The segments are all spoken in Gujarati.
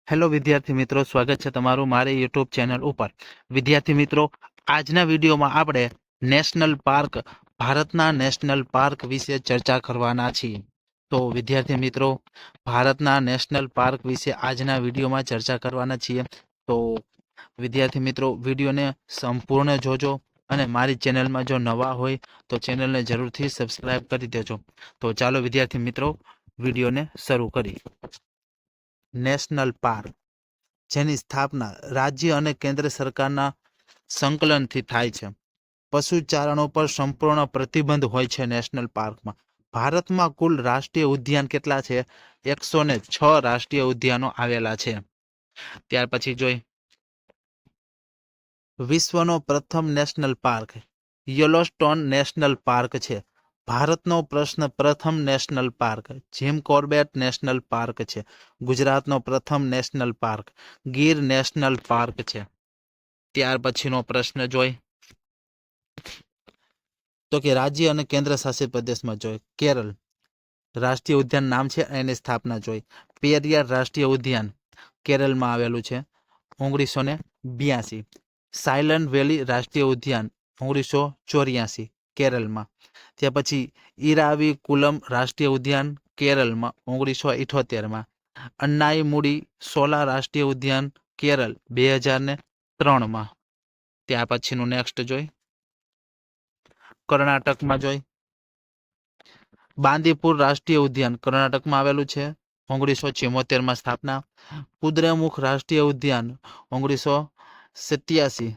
હેલો વિદ્યાર્થી મિત્રો, સ્વાગત છે તમારું મારી યુટ્યુબ ચેનલ ઉપર। વિદ્યાર્થી મિત્રો, આજના વિડીયોમાં આપણે નેશનલ પાર્ક, ભારતના નેશનલ પાર્ક વિશે ચર્ચા કરવાના છીએ। તો વિદ્યાર્થી મિત્રો, ભારતના નેશનલ પાર્ક વિશે આજના વિડીયોમાં ચર્ચા કરવાના છીએ। તો વિદ્યાર્થી મિત્રો, વિડીયોને સંપૂર્ણ જોજો અને મારી ચેનલમાં જો નવા હોય તો ચેનલને જરૂરથી સબસ્ક્રાઇબ કરી દેજો। તો ચાલો વિદ્યાર્થી મિત્રો, વિડીયોને શરૂ કરી। નેશનલ પાર્ક, જેની સ્થાપના રાજ્ય અને કેન્દ્ર સરકારના સંકલનથી થાય છે। પશુચારણો પર સંપૂર્ણ પ્રતિબંધ હોય છે નેશનલ પાર્કમાં। ભારતમાં કુલ રાષ્ટ્રીય ઉદ્યાન કેટલા છે? 106 રાષ્ટ્રીય ઉદ્યાનો આવેલા છે। ત્યાર પછી જોઈ, વિશ્વનો પ્રથમ નેશનલ પાર્ક યલોસ્ટોન નેશનલ પાર્ક છે। ભારતનો પ્રથમ national park Jim Corbett national park છે। ગુજરાતનો પ્રથમ national park Gir national park છે। ત્યાર પછીનો પ્રશ્ન જોઈ, તો કે રાજ્ય અને કેન્દ્ર શાસિત પ્રદેશમાં જોઈ, કેરળ રાષ્ટ્રીય ઉદ્યાન નામ છે, એની સ્થાપના જોઈ। પેરિયાર રાષ્ટ્રીય ઉદ્યાન કેરળમાં આવેલું છે, 1982। સાયલન્ટ વેલી રાષ્ટ્રીય ઉદ્યાન 1984 કેરળમાં। ત્યાર પછી ઈરાવી કુલમ રાષ્ટ્રીય ઉદ્યાન કેરળમાં 1978માં। અન્નાઈમુડી સોલા રાષ્ટ્રીય ઉદ્યાન કેરળ 2003માં। ત્યાર પછીનું નેક્સ્ટ જોઈ, કર્ણાટકમાં જોઈ, બાંદીપુર રાષ્ટ્રીય ઉદ્યાન કર્ણાટકમાં આવેલું છે, 1974માં સ્થાપના। કુદ્રેમુખ રાષ્ટ્રીય ઉદ્યાન 1987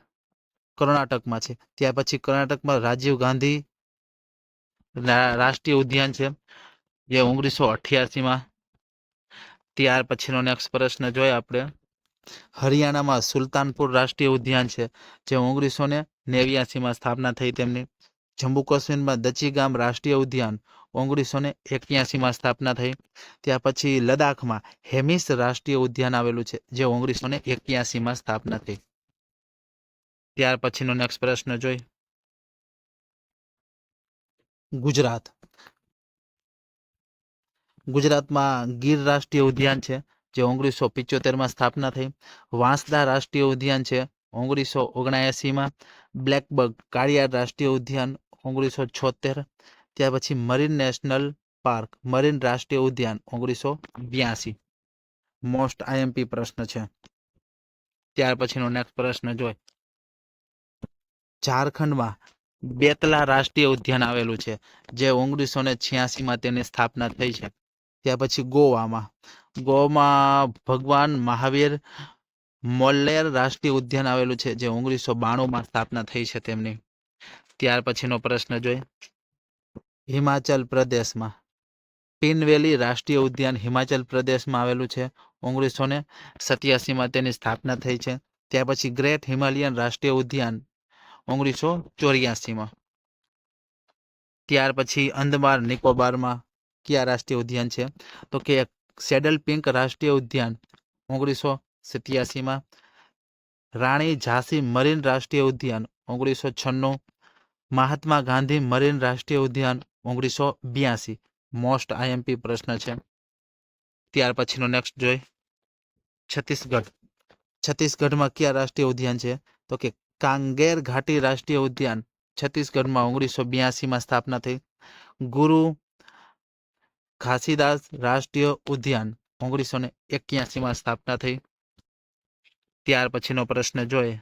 કર્ણાટકમાં છે। ત્યાર પછી કર્ણાટકમાં રાજીવ ગાંધી રાષ્ટ્રીય ઉદ્યાન છે, જે 1988માં। ત્યાર પછીનો નેક્સ્ટ પ્રશ્ન જોઈએ આપણે, હરિયાણામાં સુલતાનપુર રાષ્ટ્રીય ઉદ્યાન છે, જે 1989માં સ્થાપના થઈ તેમની। જમ્મુ કાશ્મીરમાં દચીગામ રાષ્ટ્રીય ઉદ્યાન 1981માં સ્થાપના થઈ। ત્યાર પછી લદ્દાખમાં હેમિસ રાષ્ટ્રીય ઉદ્યાન આવેલું છે, જે 1981માં સ્થાપના થઈ। ત્યાર પછીનો નેક્સ્ટ પ્રશ્ન જોઈ, ગુજરાતમાં ગીર રાષ્ટ્રીય ઉદ્યાન છે, જે 1975માં સ્થાપના થઈ। વાંસદા રાષ્ટ્રીય ઉદ્યાન છે, 1979માં। બ્લેકબક કાળિયાર રાષ્ટ્રીય ઉદ્યાન 1976। ત્યાર પછી મરીન નેશનલ પાર્ક મરીન રાષ્ટ્રીય ઉદ્યાન 1982। મોસ્ટ આઈએમપી પ્રશ્ન છે। ત્યાર પછીનો નેક્સ્ટ પ્રશ્ન જોઈ, ઝારખંડમાં બેતલા રાષ્ટ્રીય ઉદ્યાન આવેલું છે, જે 1986માં તેની સ્થાપના થઈ છે। ત્યાર પછી ગોવામાં ભગવાન મહાવીર મોલ્લેર રાષ્ટ્રીય ઉદ્યાન આવેલું છે, જે 1992માં સ્થાપના થઈ છે તેમની। ત્યાર પછીનો પ્રશ્ન જોઈ, હિમાચલ પ્રદેશમાં પિનવેલી રાષ્ટ્રીય ઉદ્યાન હિમાચલ પ્રદેશમાં આવેલું છે, 1987માં તેની સ્થાપના થઈ છે। ત્યાર પછી ગ્રેટ હિમાલયન રાષ્ટ્રીય ઉદ્યાન 1984માં। ત્યાર પછી અંદમાન નિકોબારમાં કયા રાષ્ટ્રીય ઉદ્યાન છે? તો કે સેડલ પિંક રાષ્ટ્રીય ઉદ્યાન 1987માં। રાણી ઝાંસી મરીન રાષ્ટ્રીય ઉદ્યાન 1996। મહાત્મા ગાંધી મરીન રાષ્ટ્રીય ઉદ્યાન 1982। મોસ્ટ આઈએમપી પ્રશ્ન છે। ત્યાર પછીનો નેક્સ્ટ જોઈ, છત્તીસગઢમાં કયા રાષ્ટ્રીય ઉદ્યાન છે? તો કે કાંગેર ઘાટી રાષ્ટ્રીય ઉદ્યાન છત્તીસગઢમાં 1982માં સ્થાપના થઈ। ગુરુ ઘાસીદાસ રાષ્ટ્રીય ઉદ્યાન 1981માં સ્થાપના થઈ। ત્યાર પછીનો પ્રશ્ન જોઈએ,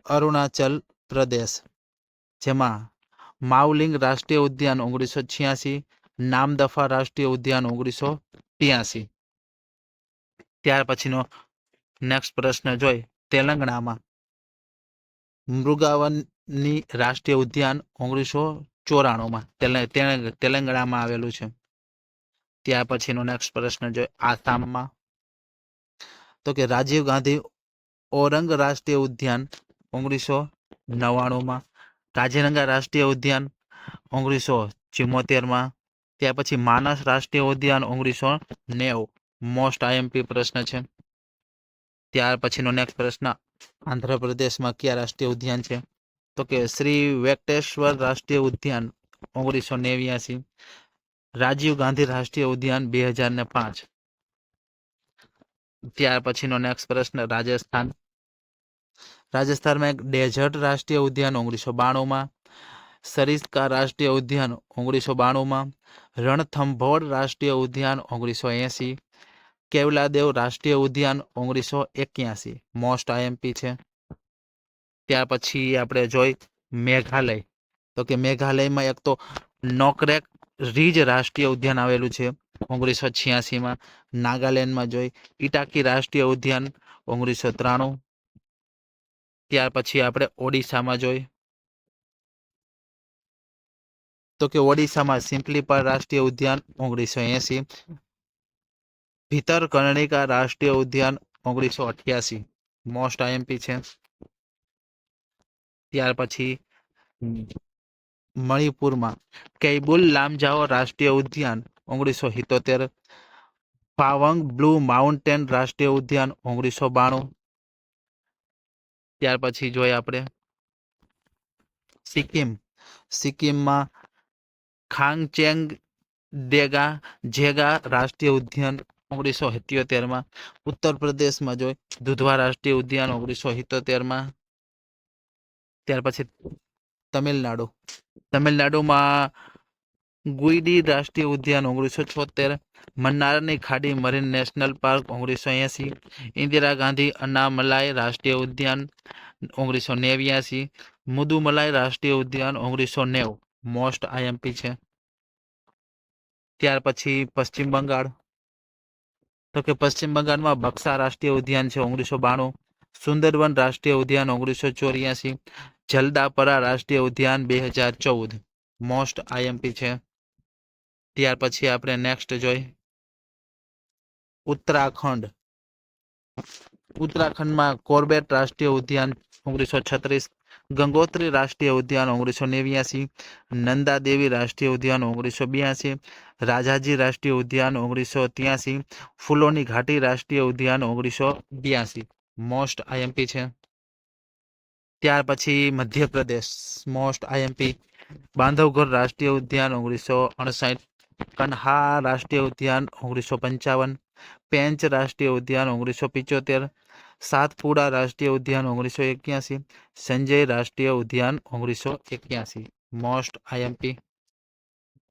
અરુણાચલ પ્રદેશ, જેમાં માવલિંગ રાષ્ટ્રીય ઉદ્યાન 1986, નામદફા રાષ્ટ્રીય ઉદ્યાન 1983। ત્યાર પછીનો નેક્સ્ટ પ્રશ્ન જોઈ, તેલંગાણામાં મૃગાવની રાષ્ટ્રીય ઉદ્યાન 1994માં તેલંગાણામાં આવેલું છે। ત્યાર પછીનો નેક્સ્ટ પ્રશ્ન જોઈ, આસામમાં તો કે રાજીવ ગાંધી ઓરંગ રાષ્ટ્રીય ઉદ્યાન 1999માં। કાઝીરંગા રાષ્ટ્રીય ઉદ્યાન 1974માં। ત્યાર પછી માનસ રાષ્ટ્રીય ઉદ્યાન 1990। મોસ્ટ આઈએમપી પ્રશ્ન છે। ત્યાર પછીનો નેક્સ્ટ પ્રશ્ન, આંધ્રપ્રદેશમાં કયા રાષ્ટ્રીય ઉદ્યાન છે? તો કે શ્રી વેંકટેશ્વર રાષ્ટ્રીય ઉદ્યાન 1989। રાજીવ ગાંધી રાષ્ટ્રીય ઉદ્યાન 2005। ત્યાર પછીનો નેક્સ્ટ પ્રશ્ન રાજસ્થાન. રાજસ્થાનમાં એક ડેઝર્ટ રાષ્ટ્રીય ઉદ્યાન 1992માં, સરિસ્કા રાષ્ટ્રીય ઉદ્યાન 1992માં, રણથંભોર રાષ્ટ્રીય ઉદ્યાન 1980, કેવલાદેવ રાષ્ટ્રીય ઉદ્યાન 1981. મોસ્ટ આઈએમપી છે. ત્યાર પછી આપણે જોઈ મેઘાલય. તો કે મેઘાલયમાં એક તો નોકરેક રીજ રાષ્ટ્રીય ઉદ્યાન આવેલું છે 1986માં. નાગાલેન્ડમાં જોઈ ઇટાકી રાષ્ટ્રીય ઉદ્યાન 1993. ત્યાર પછી આપણે ઓડિશામાં જોઈ તો કે ઓડિશામાં સિમ્પલીપાલ રાષ્ટ્રીય ઉદ્યાન 1980, ભીતરકર્ણિકા રાષ્ટ્રીય ઉદ્યાન 1988. મોસ્ટ આઈએમપી છે. ત્યાર પછી મણિપુરમાં કૈબુલ લામજાઓ રાષ્ટ્રીય ઉદ્યાન 1977, પાવંગ બ્લુ માઉન્ટેન રાષ્ટ્રીય ઉદ્યાન 1992. ત્યાર પછી જોઈએ આપણે સિક્કિમ. સિક્કિમમાં ખાંગચેંગ ડેગા જેગા રાષ્ટ્રીય ઉદ્યાન 1977માં. ઉત્તર પ્રદેશમાં જોઈ દુધવા રાષ્ટ્રીય ઉદ્યાન 1977માં. ત્યાર પછી તમિલનાડુ. તમિલનાડુમાં ગુઈડી રાષ્ટ્રીય ઉદ્યાન 1976, મન્નારની ખાડી marine national park 1980, Indira Gandhi Annamalai રાષ્ટ્રીય ઉદ્યાન 1989, મુદુમલાઈ રાષ્ટ્રીય ઉદ્યાન 1990. મોસ્ટ આઈએમપી છે. ત્યાર પછી પશ્ચિમ બંગાળ. તો કે પશ્ચિમ બંગાળમાં બક્સા રાષ્ટ્રીય ઉદ્યાન છે 1992, સુંદરવન રાષ્ટ્રીય ઉદ્યાન 1984, જલદાપરા રાષ્ટ્રીય ઉદ્યાન 2014. મોસ્ટ આઈએમપી છે. ત્યાર પછી આપણે નેક્સ્ટ જોઈ ઉત્તરાખંડ. ઉત્તરાખંડમાં કોર્બેટ રાષ્ટ્રીય ઉદ્યાન 1936, ગંગોત્રી રાષ્ટ્રીય ઉદ્યાન 1989, નંદા દેવી રાષ્ટ્રીય ઉદ્યાન 1982, રાજાજી રાષ્ટ્રીય ઉદ્યાન 1983, ફૂલોની ઘાટી રાષ્ટ્રીય ઉદ્યાન 1982. મોસ્ટ આઈએમપી છે. ત્યાર પછી મધ્યપ્રદેશ. મોસ્ટ આઈએમપી બાંધવગઢ રાષ્ટ્રીય ઉદ્યાન 1959, કન્હા રાષ્ટ્રીય ઉદ્યાન 1955, પેંચ રાષ્ટ્રીય ઉદ્યાન 1975, સાતપુડા રાષ્ટ્રીય ઉદ્યાન 1981, સંજય રાષ્ટ્રીય ઉદ્યાન 1981. Most IMP.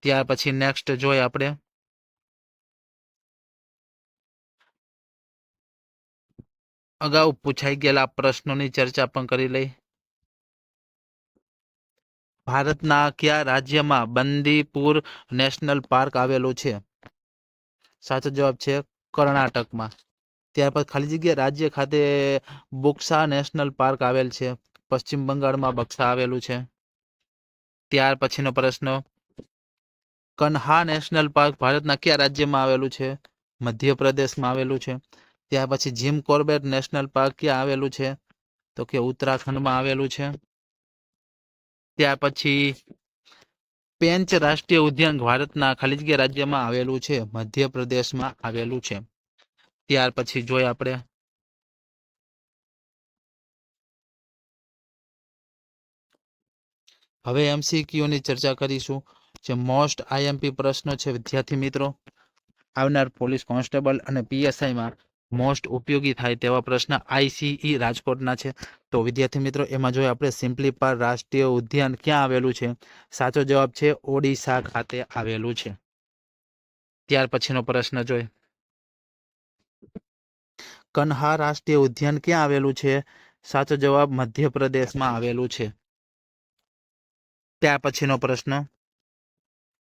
ત્યાર પછી નેક્સ્ટ જોઈએ આપણે અગાઉ પૂછાઈ ગયેલા પ્રશ્નોની ચર્ચા પણ કરી લઈ. ભારતના કયા રાજ્યમાં બંદીપુર નેશનલ પાર્ક આવેલું છે? સાચો જવાબ છે કર્ણાટકમાં. ત્યાર પછી ખાલી જગ્યા રાજ્ય ખાતે બુક્સા નેશનલ પાર્ક આવેલ છે. પશ્ચિમ બંગાળમાં બક્સા આવેલું છે. ત્યાર પછીનો પ્રશ્ન કન્હા નેશનલ પાર્ક ભારતના કયા રાજ્યમાં આવેલું છે? મધ્યપ્રદેશમાં આવેલું છે. ત્યાર પછી જીમ કોર્બેટ નેશનલ પાર્ક ક્યાં આવેલું છે? તો કે ઉત્તરાખંડમાં આવેલું છે. ત્યાર પછી પેંચ રાષ્ટ્રીય ઉદ્યાન ભારતના ખાલી જગ્યા રાજ્યમાં આવેલું છે? મધ્યપ્રદેશમાં આવેલું છે. ત્યાર પછી જોઈએ આપણે હવે MCQ ની ચર્ચા કરીશું. જે મોસ્ટ આઈએમપી પ્રશ્નો છે વિદ્યાર્થી મિત્રો, આવનાર પોલીસ કોન્સ્ટેબલ અને PSIમાં મોસ્ટ ઉપયોગી થાય તેવા પ્રશ્ન ICE રાજકોટના છે. તો વિદ્યાર્થી મિત્રો એમાં જોઈએ આપણે સિમ્પલીપાલ રાષ્ટ્રીય ઉદ્યાન ક્યાં આવેલું છે? સાચો જવાબ છે ઓડિશા ખાતે આવેલું છે. ત્યાર પછીનો પ્રશ્ન જોઈએ કન્હા રાષ્ટ્રીય ઉદ્યાન ક્યાં આવેલું છે? સાચો જવાબ મધ્યપ્રદેશમાં આવેલું છે. ત્યાર પછીનો પ્રશ્ન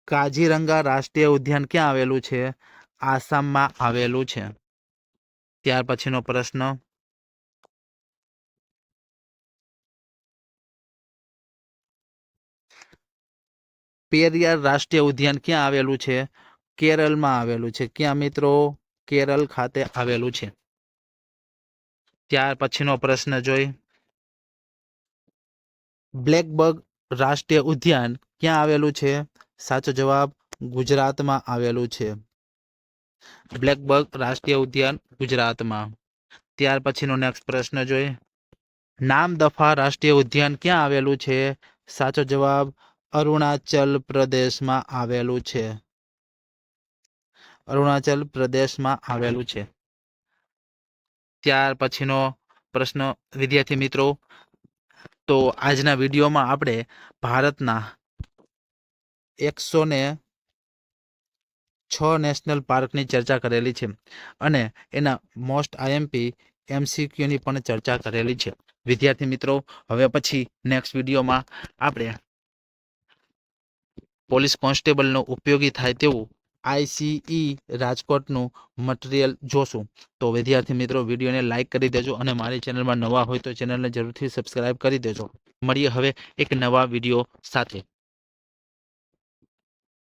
કાજીરંગા રાષ્ટ્રીય ઉદ્યાન ક્યાં આવેલું છે? આસામમાં આવેલું છે. ત્યાર પછીનો પ્રશ્ન પેરિયાર રાષ્ટ્રીય ઉદ્યાન ક્યાં આવેલું છે? કેરળમાં આવેલું છે. ક્યાં મિત્રો? કેરળ ખાતે આવેલું છે. ત્યાર પછીનો પ્રશ્ન જોઈ બ્લેકબગ રાષ્ટ્રીય ઉદ્યાન ક્યાં આવેલું છે? સાચો જવાબ ગુજરાતમાં આવેલું છે. બ્લેકબગ રાષ્ટ્રીય ઉદ્યાન ગુજરાતમાં. ત્યાર પછીનો નેક્સ્ટ પ્રશ્ન જોઈએ નામદફા રાષ્ટ્રીય ઉદ્યાન ક્યાં આવેલું છે? સાચો જવાબ અરુણાચલ પ્રદેશમાં આવેલું છે. અરુણાચલ પ્રદેશમાં આવેલું છે. ત્યાર પછીનો પ્રશ્ન વિદ્યાર્થી મિત્રો, તો આજના વિડીયોમાં આપણે ભારતના 106 નેશનલ પાર્કની ચર્ચા કરેલી છે અને એના મોસ્ટ આઈએમપી MCQની પણ ચર્ચા કરેલી છે. વિદ્યાર્થી મિત્રો, હવે પછી નેક્સ્ટ વિડીયોમાં આપણે પોલીસ કોન્સ્ટેબલનો ઉપયોગી થાય તેવું ICE રાજકોટનું મટીરિયલ જોશું. તો વિદ્યાર્થી મિત્રો, વિડીયોને લાઇક કરી દેજો અને મારી ચેનલમાં નવા હોય તો ચેનલને જરૂરથી સબસ્ક્રાઇબ કરી દેજો. મળીએ હવે એક નવા વિડીયો સાથે.